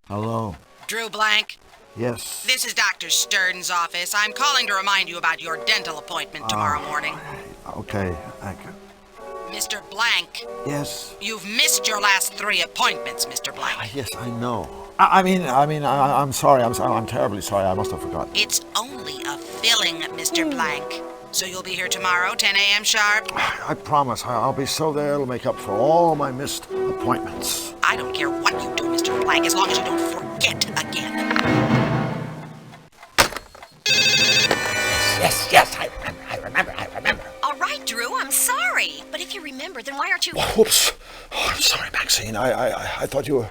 Hello. Drew Blank? Yes. This is Dr. Stern's office. I'm calling to remind you about your dental appointment tomorrow morning. Okay, thank you. Mr. Blank. Yes. You've missed your last 3 appointments, Mr. Blank. Yes, I know. I'm sorry. I'm terribly sorry. I must have forgotten. It's only a filling, Mr. Blank. So you'll be here tomorrow, 10 a.m. sharp? I promise. I'll be so there it'll make up for all my missed appointments. I don't care what you do, Mr. Blank, as long as you don't forget again. Yes, I remember. All right, Drew, I'm sorry. But if you remember, then why aren't you... Whoops. Oh, I'm sorry, Maxine. I thought you were...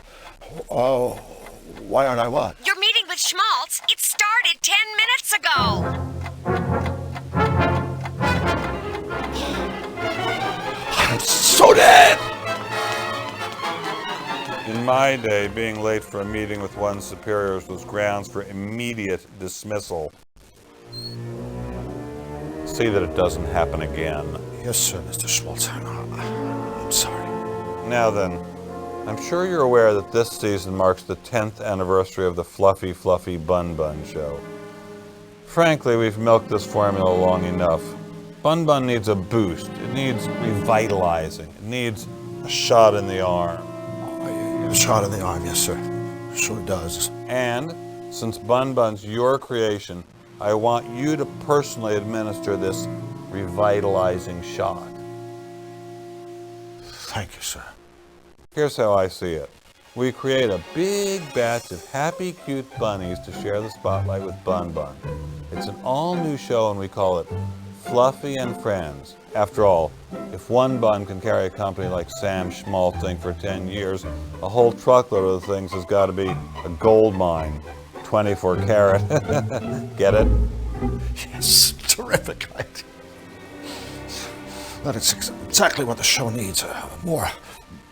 why aren't I what? Your meeting with Schmaltz, it started 10 minutes ago. I'm so dead! In my day, being late for a meeting with one's superiors was grounds for immediate dismissal. See that it doesn't happen again. Yes, sir, Mr. Schmaltz. I'm sorry. Now then, I'm sure you're aware that this season marks the 10th anniversary of the Fluffy Fluffy Bun Bun show. Frankly, we've milked this formula long enough. Bun Bun needs a boost. It needs revitalizing. It needs a shot in the arm. A shot in the arm, yes, sir. Sure does. And, since Bun Bun's your creation, I want you to personally administer this revitalizing shot. Thank you, sir. Here's how I see it. We create a big batch of happy, cute bunnies to share the spotlight with Bun Bun. It's an all-new show and we call it Fluffy and Friends. After all, if one bun can carry a company like Sam Schmaltzing for 10 years, a whole truckload of the things has got to be a gold mine. 24 karat. Get it? Yes, terrific idea. That is exactly what the show needs. More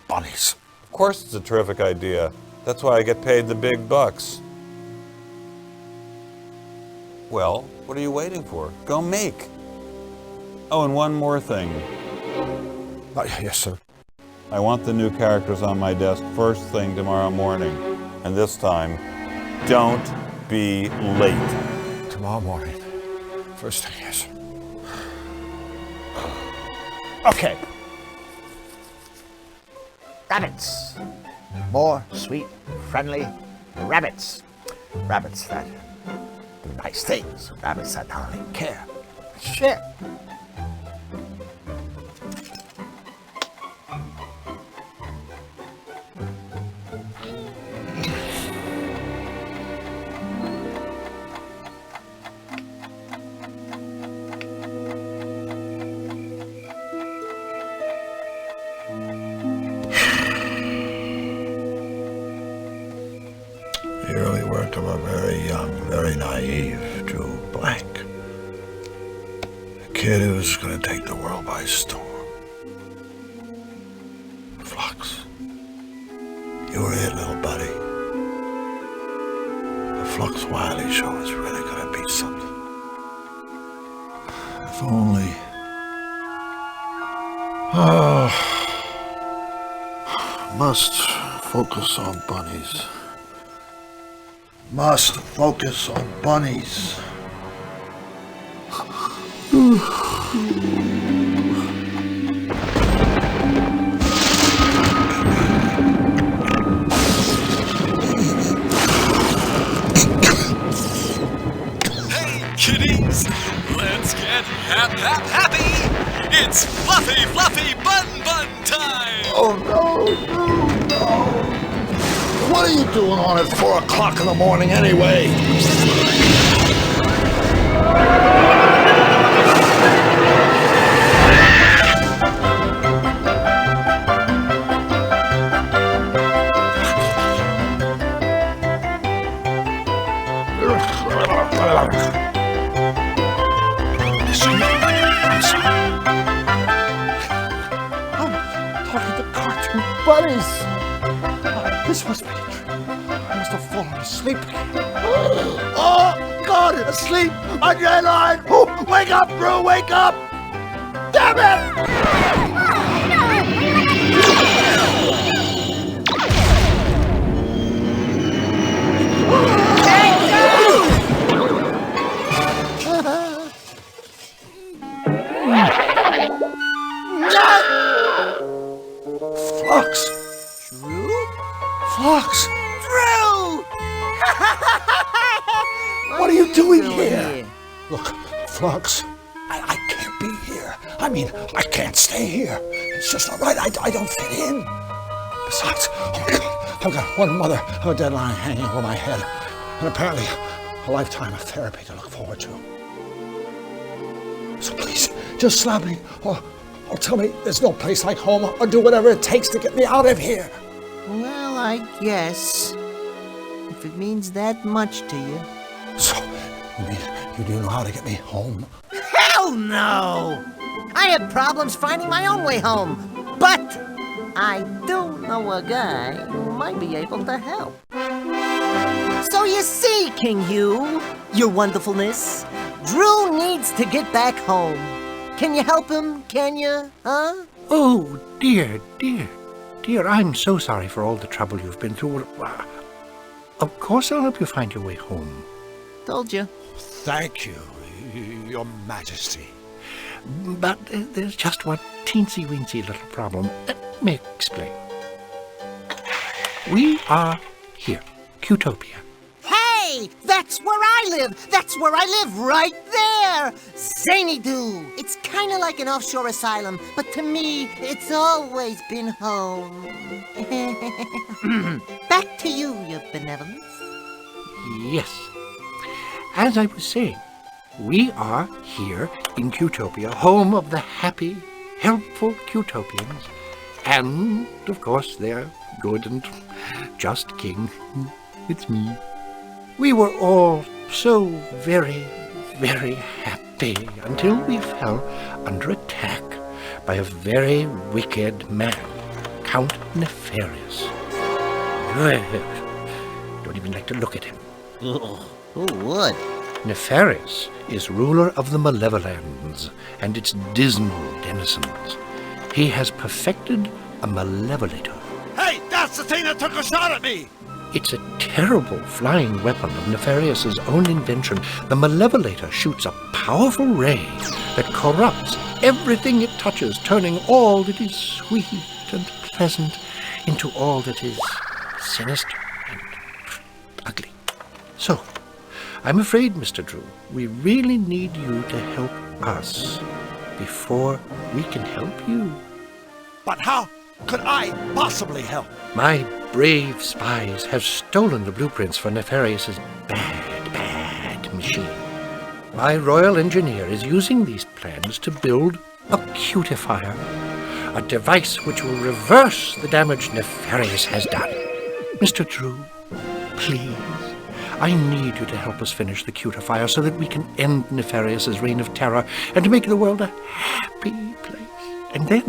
bunnies. Of course it's a terrific idea. That's why I get paid the big bucks. Well, what are you waiting for? Go make. Oh, and one more thing. Yes, sir. I want the new characters on my desk first thing tomorrow morning. And this time, don't be late. Tomorrow morning. First thing, yes. Okay. Rabbits. More sweet, friendly rabbits. Rabbits that do nice things. Rabbits that not only care, but share. The early work of a very young, very naive Drew Blank. A kid who's going to take the world by storm. Flux. You were it, little buddy. The Flux Wiley show is really going to be something. If only... must focus on bunnies. Must focus on bunnies. Hey, kiddies! Let's get happy! It's Fluffy Fluffy Bun Bun time! Oh no! What are you doing on at 4 o'clock in the morning anyway? This must be a dream. I must have fallen asleep again. Oh, God, asleep on your line. Oh, wake up, Drew, wake up. Damn it! Flux! Drew? Flux! Drew! What are you doing here? Look, Flux, I can't be here. I mean, I can't stay here. It's just not right. I don't fit in. Besides, oh my God, I've got one mother of a deadline hanging over my head, and apparently a lifetime of therapy to look forward to. So please, just slap me, or tell me there's no place like home, or do whatever it takes to get me out of here. Well, I guess. If it means that much to you. So, you mean you do know how to get me home? Hell no! I have problems finding my own way home. But I do know a guy who might be able to help. So you see, King Hugh, your wonderfulness, Drew needs to get back home. Can you help him, can you, huh? Oh, dear, dear, dear, I'm so sorry for all the trouble you've been through. Of course I'll help you find your way home. Told you. Thank you, Your Majesty. But there's just one teensy-weensy little problem. Let me explain. We are here, Qtopia. Hey, that's where I live. That's where I live, right there. Zany-doo. It's kind of like an offshore asylum, but to me, it's always been home. Back to you, your benevolence. Yes. As I was saying, we are here in Qtopia, home of the happy, helpful Qtopians, and, of course, their good and just king. It's me. We were all so very, very happy until we fell under attack by a very wicked man, Count Nefarious. Don't even like to look at him. Who would? Nefarious is ruler of the Malevolands and its dismal denizens. He has perfected a malevolator. Hey, that's the thing that took a shot at me! It's a terrible flying weapon of Nefarious's own invention. The malevolator shoots a powerful ray that corrupts everything it touches, turning all that is sweet and pleasant into all that is sinister and ugly. So, I'm afraid, Mr. Drew, we really need you to help us before we can help you. But how could I possibly help? My brave spies have stolen the blueprints for Nefarious's bad machine. My royal engineer is using these plans to build a cutifier, a device which will reverse the damage Nefarious has done. Mr. Drew, please, I need you to help us finish the cutifier so that we can end Nefarious's reign of terror and to make the world a happy place. And then,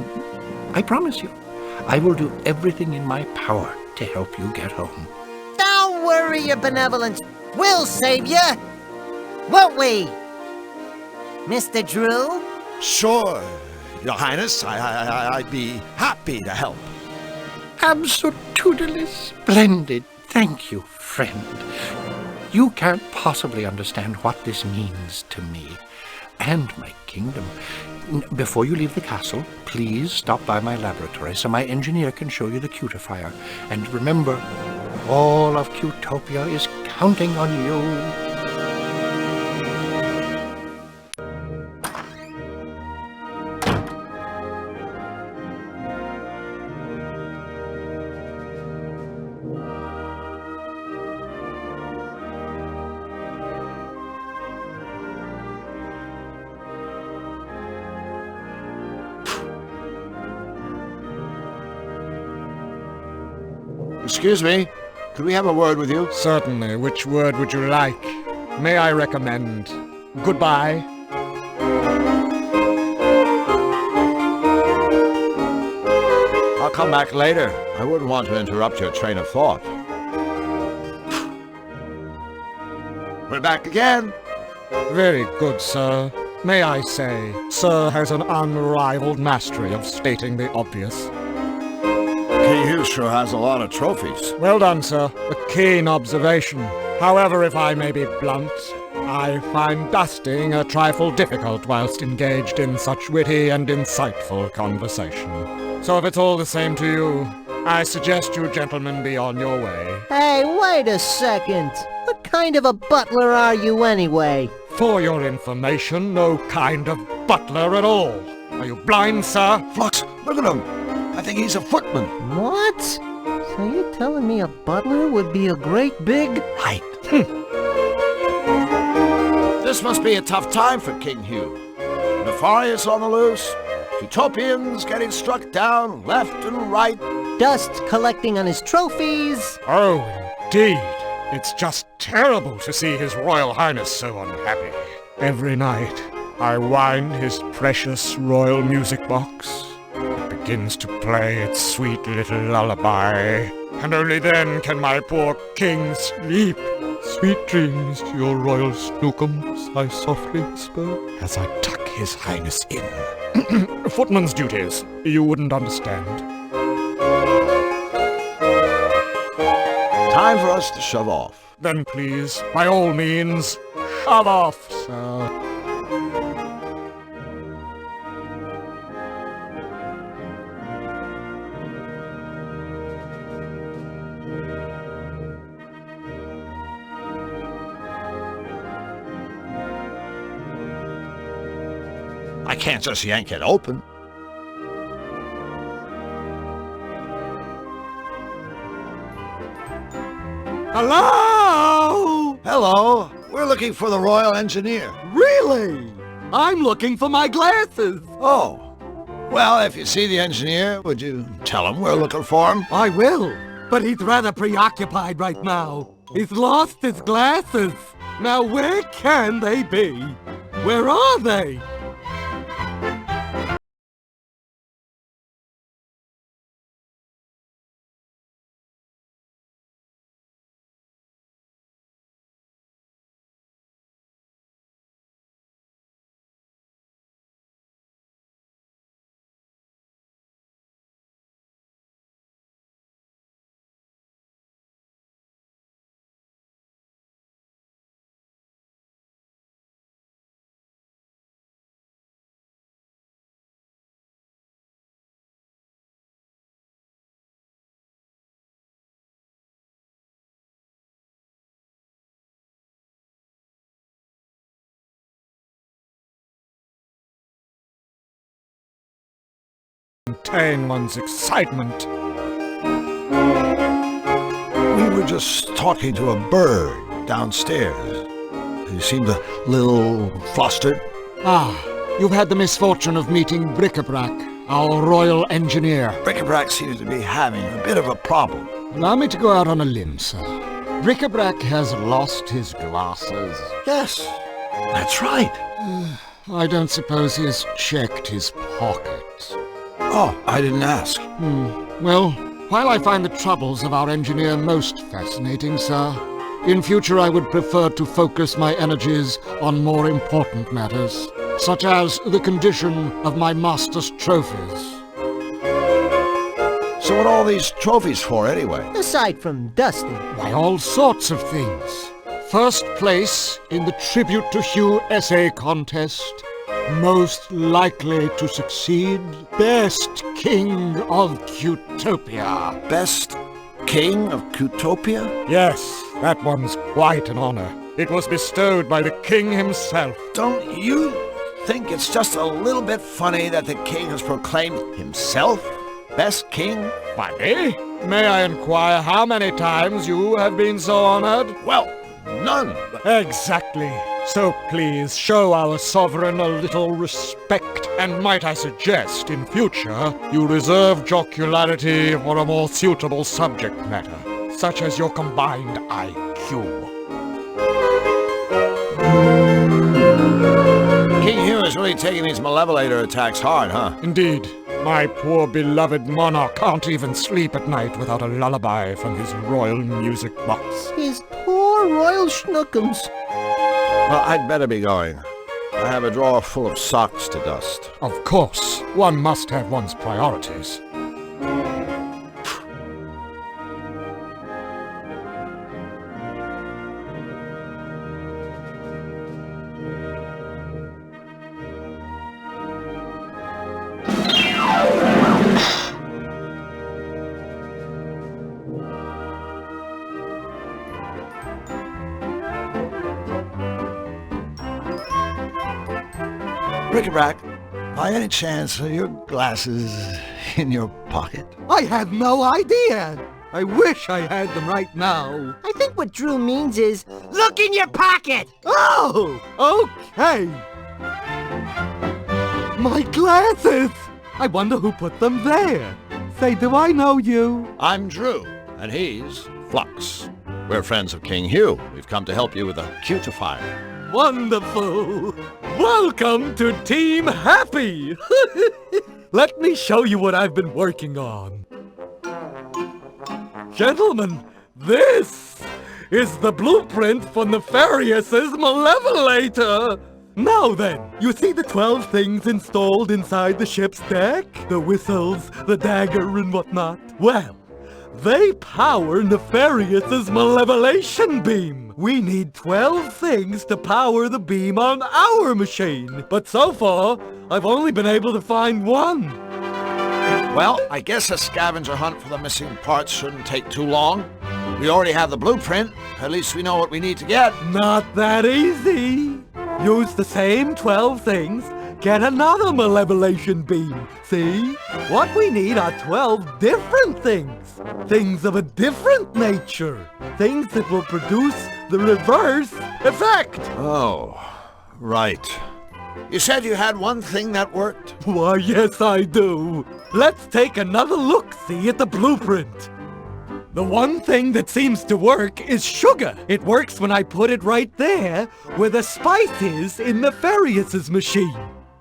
I promise you, I will do everything in my power to help you get home. Don't worry, your benevolence. We'll save you. Won't we? Mr. Drew? Sure, Your Highness. I'd be happy to help. Absolutely splendid. Thank you, friend. You can't possibly understand what this means to me and my kingdom. Before you leave the castle, please stop by my laboratory so my engineer can show you the cutifier. And remember, all of Qtopia is counting on you. Excuse me, could we have a word with you? Certainly. Which word would you like? May I recommend goodbye? I'll come back later. I wouldn't want to interrupt your train of thought. We're back again. Very good, sir. May I say, sir has an unrivaled mastery of stating the obvious. King Hugh sure has a lot of trophies. Well done, sir. A keen observation. However, if I may be blunt, I find dusting a trifle difficult whilst engaged in such witty and insightful conversation. So if it's all the same to you, I suggest you gentlemen be on your way. Hey, wait a second. What kind of a butler are you anyway? For your information, no kind of butler at all. Are you blind, sir? Flux, look at him. I think he's a footman. What? So you're telling me a butler would be a great big... Right. This must be a tough time for King Hugh. Nefarious on the loose, Utopians getting struck down left and right. Dust collecting on his trophies. Oh, indeed. It's just terrible to see His Royal Highness so unhappy. Every night, I wind his precious royal music box. It begins to play its sweet little lullaby, and only then can my poor king sleep. Sweet dreams to your royal snookums, I softly whisper, as I tuck His Highness in. Footman's duties, you wouldn't understand. Time for us to shove off. Then please, by all means, shove off, sir. I can't just yank it open. Hello? Hello. We're looking for the Royal Engineer. Really? I'm looking for my glasses. Oh. Well, if you see the engineer, would you tell him we're looking for him? I will, but he's rather preoccupied right now. He's lost his glasses. Now where can they be? Where are they? Contain one's excitement. We were just talking to a bird downstairs. He seemed a little flustered. Ah, you've had the misfortune of meeting Bric-a-Brac, our royal engineer. Bric-a-Brac seems to be having a bit of a problem. Allow me to go out on a limb, sir. Bric-a-Brac has lost his glasses. Yes, that's right. I don't suppose he has checked his pocket. Oh, I didn't ask. Well, while I find the troubles of our engineer most fascinating, sir, in future I would prefer to focus my energies on more important matters, such as the condition of my master's trophies. So what are all these trophies for, anyway? Aside from dusting. Why, all sorts of things. First place in the Tribute to Hugh essay contest. Most likely to succeed, Best King of Cutopia. Best King of Cutopia? Yes, that one's quite an honor. It was bestowed by the king himself. Don't you think it's just a little bit funny that the king has proclaimed himself Best King? Funny? May I inquire how many times you have been so honored? Well, none. Exactly. So please show our sovereign a little respect, and might I suggest in future you reserve jocularity for a more suitable subject matter, such as your combined IQ. King Hugh is really taking these malevolator attacks hard, huh? Indeed. My poor beloved monarch can't even sleep at night without a lullaby from his royal music box. His poor royal schnookums. Well, I'd better be going. I have a drawer full of socks to dust. Of course, one must have one's priorities. Bric-a-brac, by any chance are your glasses in your pocket? I had no idea. I wish I had them right now. I think what Drew means is, look in your pocket! Oh, okay. My glasses! I wonder who put them there. Say, do I know you? I'm Drew, and he's Flux. We're friends of King Hugh. We've come to help you with a cutifier. Wonderful! Welcome to Team Happy! Let me show you what I've been working on. Gentlemen, this is the blueprint for Nefarious's Malevolator! Now then, you see the 12 things installed inside the ship's deck? The whistles, the dagger, and whatnot? Well, they power Nefarious's malevolation beam. We need 12 things to power the beam on our machine. But so far, I've only been able to find one. Well, I guess a scavenger hunt for the missing parts shouldn't take too long. We already have the blueprint. At least we know what we need to get. Not that easy. Use the same 12 things, get another malevolation beam. See? What we need are 12 different things. Things of a different nature. Things that will produce the reverse effect. Oh, right. You said you had one thing that worked? Why, yes, I do. Let's take another look-see at the blueprint. The one thing that seems to work is sugar. It works when I put it right there where the spice is in Nefarious' machine.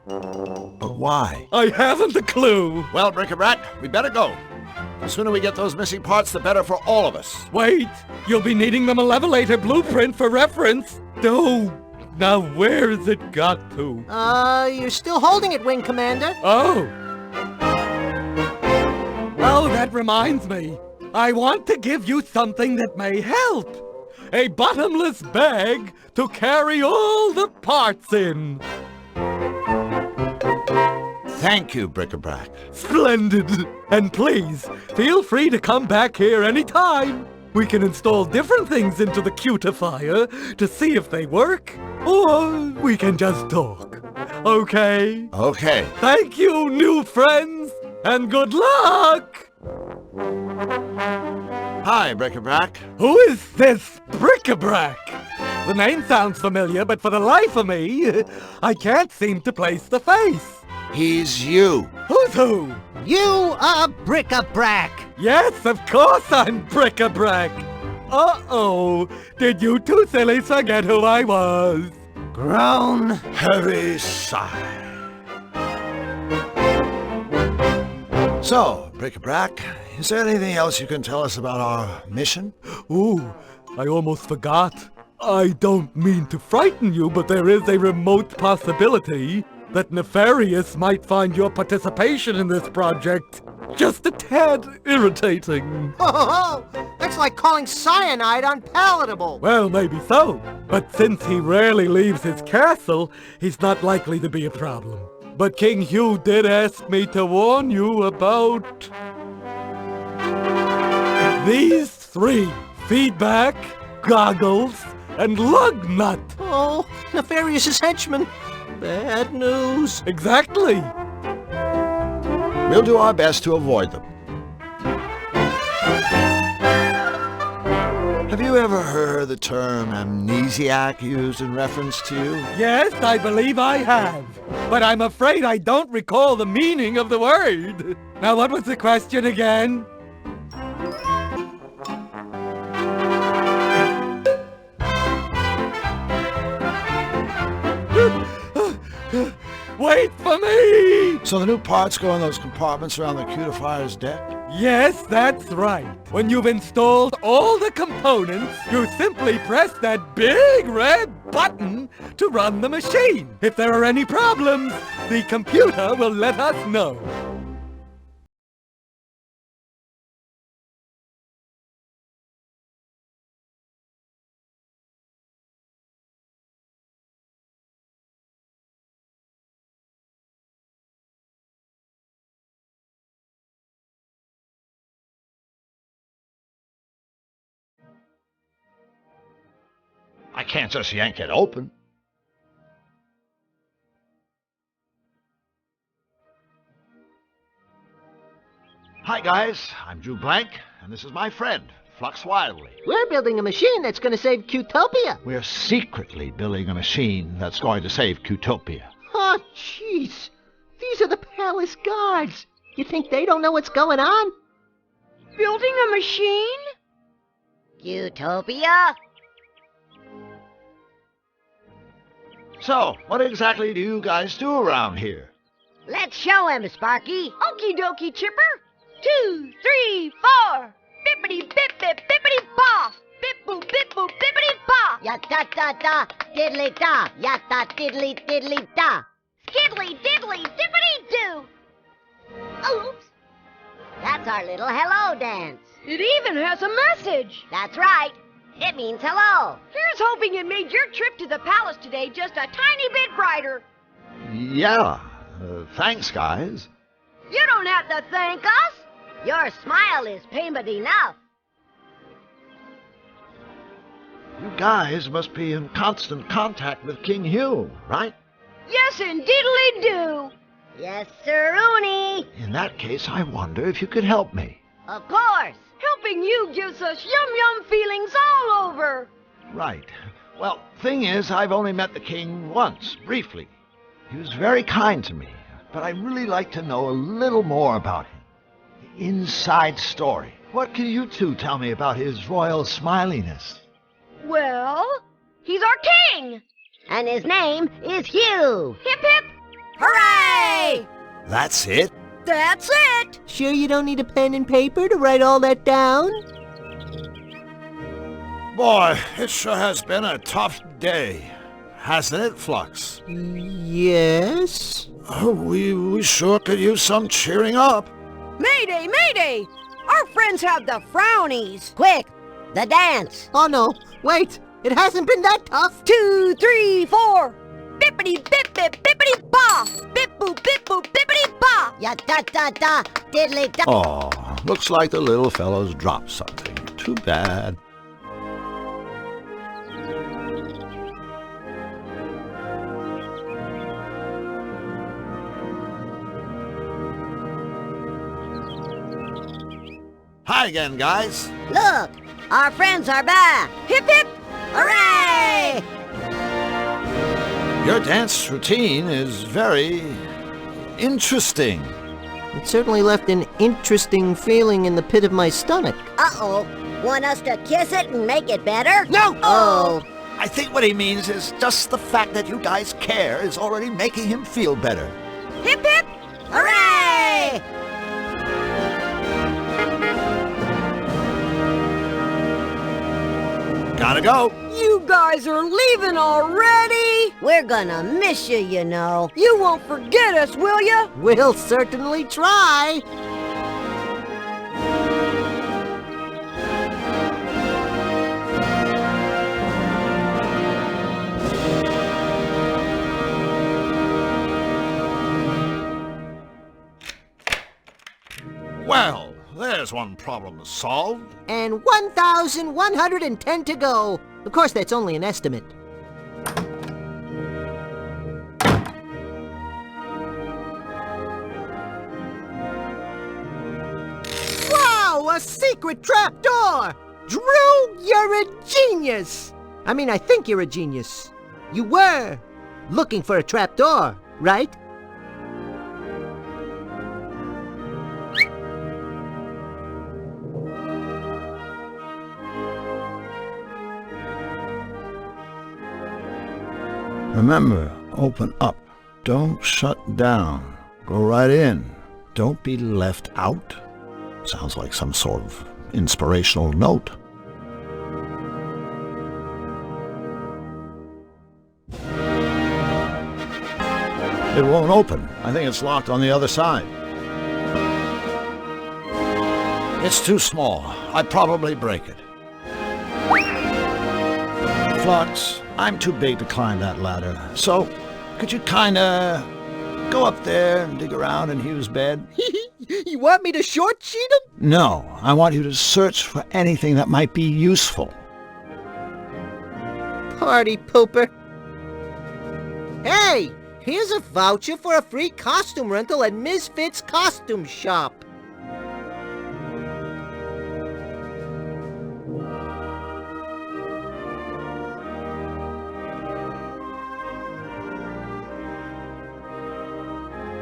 But why? I haven't a clue. Well, Bric-a-brac, we better go. The sooner we get those missing parts, the better for all of us. Wait, you'll be needing the Malevolator blueprint for reference. Oh, now where's it got to? You're still holding it, Wing Commander. Oh, that reminds me. I want to give you something that may help. A bottomless bag to carry all the parts in. Thank you, Bric-a-brac. Splendid. And please, feel free to come back here anytime. We can install different things into the cutifier to see if they work. Or we can just talk. Okay? Okay. Thank you, new friends, and good luck! Hi, Bric-a-brac. Who is this Bric-a-brac? The name sounds familiar, but for the life of me, I can't seem to place the face. He's you. Who's who? You are Bric-a-brac. Yes, of course I'm Bric-a-brac. Uh-oh, did you two sillies forget who I was? Groan. Heavy sigh. So, Bric-a-brac, is there anything else you can tell us about our mission? Ooh, I almost forgot. I don't mean to frighten you, but there is a remote possibility that Nefarious might find your participation in this project just a tad irritating. Oh, that's like calling cyanide unpalatable. Well, maybe so. But since he rarely leaves his castle, he's not likely to be a problem. But King Hugh did ask me to warn you about these 3: feedback, goggles, and lug nut. Oh, Nefarious' henchmen. Bad news. Exactly. We'll do our best to avoid them. Have you ever heard the term amnesiac used in reference to you? Yes, I believe I have. But I'm afraid I don't recall the meaning of the word. Now, what was the question again? Wait for me! So the new parts go in those compartments around the cutifier's deck? Yes, that's right. When you've installed all the components, you simply press that big red button to run the machine. If there are any problems, the computer will let us know. I can't just yank it open. Hi guys, I'm Drew Blank, and this is my friend, Flux Wildly. We're building a machine that's going to save Cutopia. We're secretly building a machine that's going to save Cutopia. Oh, jeez. These are the palace guards. You think they don't know what's going on? Building a machine? Cutopia? So, what exactly do you guys do around here? Let's show him, Sparky. Okie dokie, Chipper. 2, 3, 4. Bippity bip bip bippity ba. Bip boop bippity ba. Ya-da-da-da, diddly-da. Ya-da-diddly-diddly-da. Skiddly diddly dippity doo. Oops. That's our little hello dance. It even has a message. That's right. It means hello. Here's hoping it made your trip to the palace today just a tiny bit brighter. Yeah, thanks guys. You don't have to thank us. Your smile is payment enough. You guys must be in constant contact with King Hugh, right? Yes, indeedly do. Yes, sir-oony. In that case, I wonder if you could help me. Of course. Helping you gives us yum-yum feelings all over. Right. Well, thing is, I've only met the king once, briefly. He was very kind to me, but I'd really like to know a little more about him. The inside story. What can you two tell me about his royal smiliness? Well, he's our king. And his name is Hugh. Hip hip. Hooray! That's it? That's it. Sure you don't need a pen and paper to write all that down? Boy, it sure has been a tough day. Hasn't it, Flux? Yes. Oh, we sure could use some cheering up. Mayday, mayday. Our friends have the frownies. Quick, the dance. Oh no, wait. It hasn't been that tough. 2, 3, 4. Bippity bip bip bippity ba. Bip boop bippity ba. Ya-da-da-da, diddly-da. Oh, looks like the little fellow's dropped something. Too bad. Hi again, guys. Look, our friends are back. Hip hip. Hooray! Your dance routine is very interesting. It certainly left an interesting feeling in the pit of my stomach. Uh-oh. Want us to kiss it and make it better? No! Oh. I think what he means is just the fact that you guys care is already making him feel better. Hip hip. Hooray! Gotta go. You guys are leaving already? We're gonna miss you, you know. You won't forget us, will ya? We'll certainly try. Well, there's one problem solved. And 1,110 to go. Of course, that's only an estimate. Wow, a secret trapdoor! Drew, you're a genius! I mean, I think you're a genius. You were looking for a trapdoor, right? Remember, open up Don't shut down. Go right in. Don't be left out. Sounds like some sort of inspirational note. It won't open. I think it's locked on the other side. It's too small. I'd probably break it. Flux, I'm too big to climb that ladder. So, could you kinda go up there and dig around in Hugh's bed? You want me to short sheet him? No, I want you to search for anything that might be useful. Party pooper. Hey, here's a voucher for a free costume rental at Misfits Costume Shop.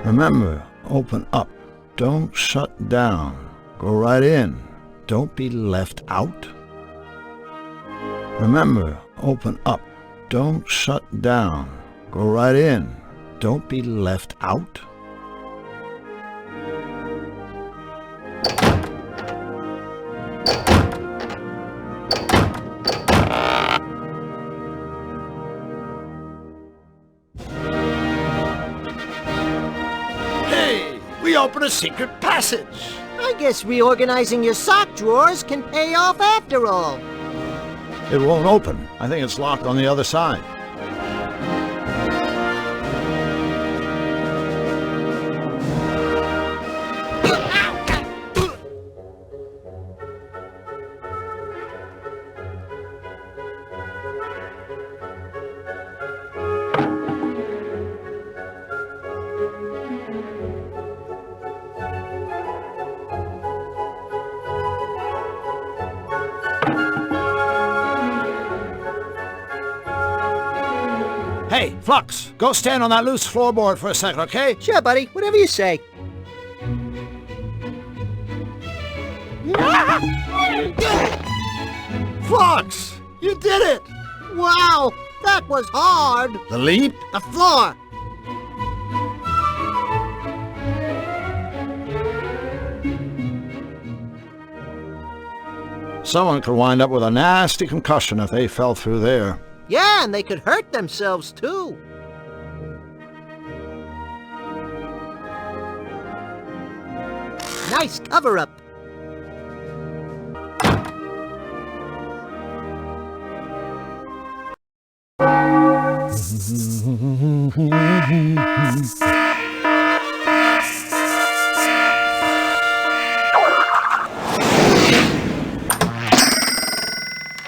Remember, open up. Don't shut down. Go right in. Don't be left out. Remember, open up. Don't shut down. Go right in. Don't be left out. We open a secret passage. I guess reorganizing your sock drawers can pay off after all. It won't open. I think it's locked on the other side. Hey, Flux, go stand on that loose floorboard for a second, okay? Sure, buddy. Whatever you say. Flux! You did it! Wow, that was hard. The leap? The floor. Someone could wind up with a nasty concussion if they fell through there. Yeah, and they could hurt themselves, too. Nice cover-up.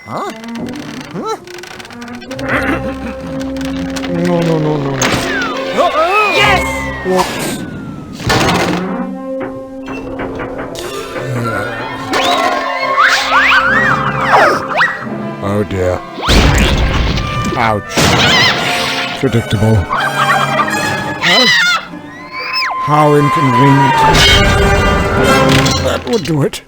Huh? Huh? No. Yes! Whoops. Oh dear. Ouch. Predictable. Huh? How inconvenient. That would do it.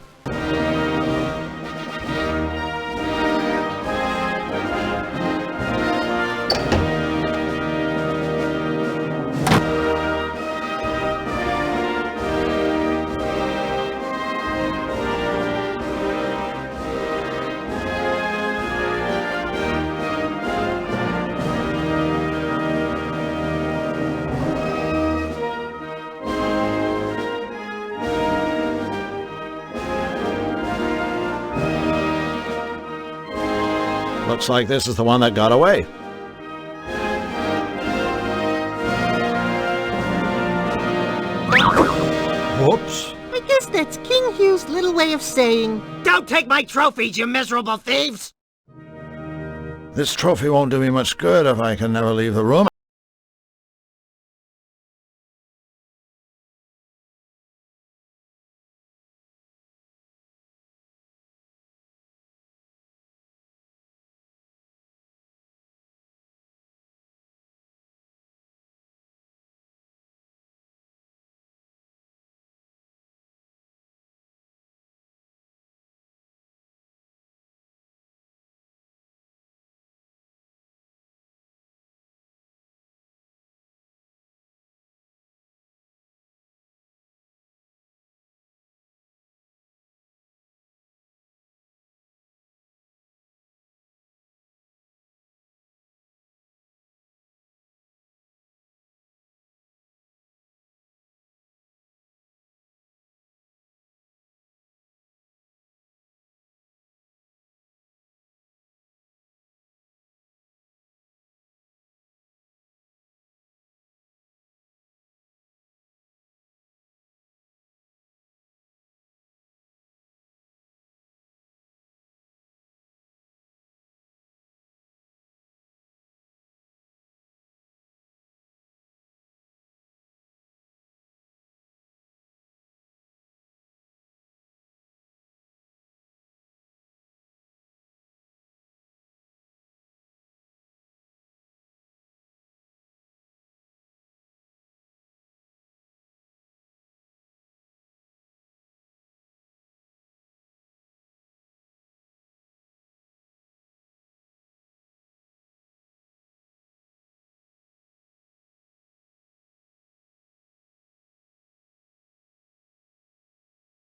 Looks like this is the one that got away. Whoops. I guess that's King Hugh's little way of saying, "Don't take my trophies, you miserable thieves!" This trophy won't do me much good if I can never leave the room.